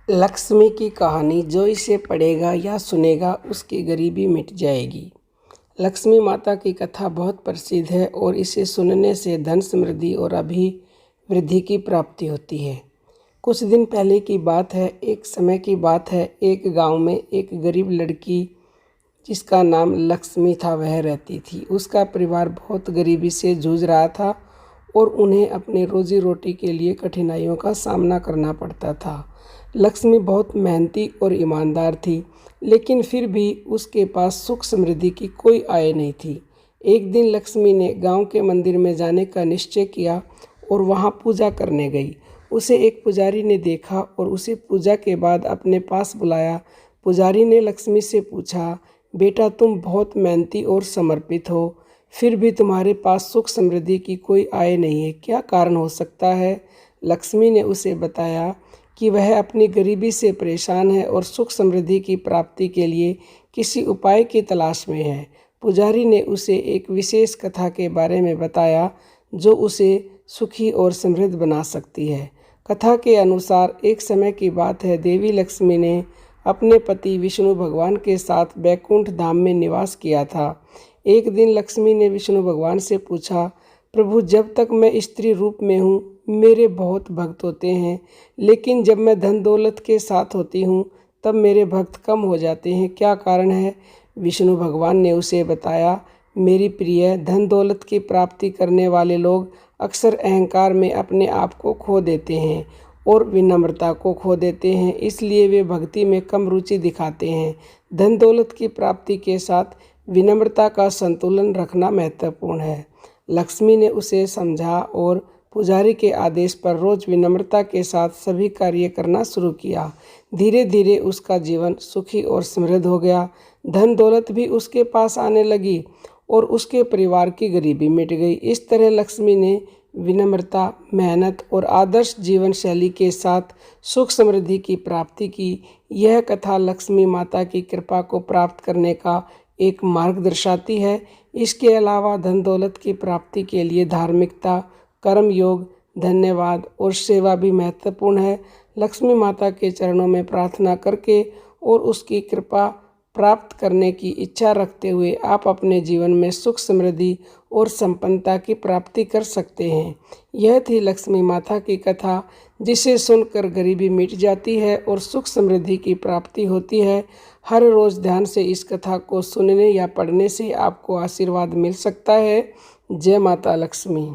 लक्ष्मी की कहानी जो इसे पढ़ेगा या सुनेगा उसकी गरीबी मिट जाएगी। लक्ष्मी माता की कथा बहुत प्रसिद्ध है और इसे सुनने से धन समृद्धि और अभिवृद्धि की प्राप्ति होती है। कुछ दिन पहले की बात है, एक समय की बात है। एक गांव में एक गरीब लड़की जिसका नाम लक्ष्मी था वह रहती थी। उसका परिवार बहुत गरीबी से जूझ रहा था और उन्हें अपने रोजी रोटी के लिए कठिनाइयों का सामना करना पड़ता था। लक्ष्मी बहुत मेहनती और ईमानदार थी, लेकिन फिर भी उसके पास सुख समृद्धि की कोई आय नहीं थी। एक दिन लक्ष्मी ने गांव के मंदिर में जाने का निश्चय किया और वहां पूजा करने गई। उसे एक पुजारी ने देखा और उसे पूजा के बाद अपने पास बुलाया। पुजारी ने लक्ष्मी से पूछा, बेटा तुम बहुत मेहनती और समर्पित हो, फिर भी तुम्हारे पास सुख समृद्धि की कोई आय नहीं है, क्या कारण हो सकता है? लक्ष्मी ने उसे बताया कि वह अपनी गरीबी से परेशान है और सुख समृद्धि की प्राप्ति के लिए किसी उपाय की तलाश में है। पुजारी ने उसे एक विशेष कथा के बारे में बताया जो उसे सुखी और समृद्ध बना सकती है। कथा के अनुसार एक समय की बात है, देवी लक्ष्मी ने अपने पति विष्णु भगवान के साथ बैकुंठ धाम में निवास किया था। एक दिन लक्ष्मी ने विष्णु भगवान से पूछा, प्रभु जब तक मैं स्त्री रूप में हूँ मेरे बहुत भक्त होते हैं, लेकिन जब मैं धन दौलत के साथ होती हूँ तब मेरे भक्त कम हो जाते हैं, क्या कारण है? विष्णु भगवान ने उसे बताया, मेरी प्रिय, धन दौलत की प्राप्ति करने वाले लोग अक्सर अहंकार में अपने आप को खो देते हैं और विनम्रता को खो देते हैं, इसलिए वे भक्ति में कम रुचि दिखाते हैं। धन दौलत की प्राप्ति के साथ विनम्रता का संतुलन रखना महत्वपूर्ण है। लक्ष्मी ने उसे समझा और पुजारी के आदेश पर रोज विनम्रता के साथ सभी कार्य करना शुरू किया। धीरे धीरे उसका जीवन सुखी और समृद्ध हो गया। धन दौलत भी उसके पास आने लगी और उसके परिवार की गरीबी मिट गई। इस तरह लक्ष्मी ने विनम्रता, मेहनत और आदर्श जीवन शैली के साथ सुख समृद्धि की प्राप्ति की। यह कथा लक्ष्मी माता की कृपा को प्राप्त करने का एक मार्ग दर्शाती है। इसके अलावा धन दौलत की प्राप्ति के लिए धार्मिकता, कर्म योग, धन्यवाद और सेवा भी महत्वपूर्ण है। लक्ष्मी माता के चरणों में प्रार्थना करके और उसकी कृपा प्राप्त करने की इच्छा रखते हुए आप अपने जीवन में सुख समृद्धि और संपन्नता की प्राप्ति कर सकते हैं। यह थी लक्ष्मी माता की कथा, जिसे सुनकर गरीबी मिट जाती है और सुख समृद्धि की प्राप्ति होती है। हर रोज़ ध्यान से इस कथा को सुनने या पढ़ने से आपको आशीर्वाद मिल सकता है। जय माता लक्ष्मी।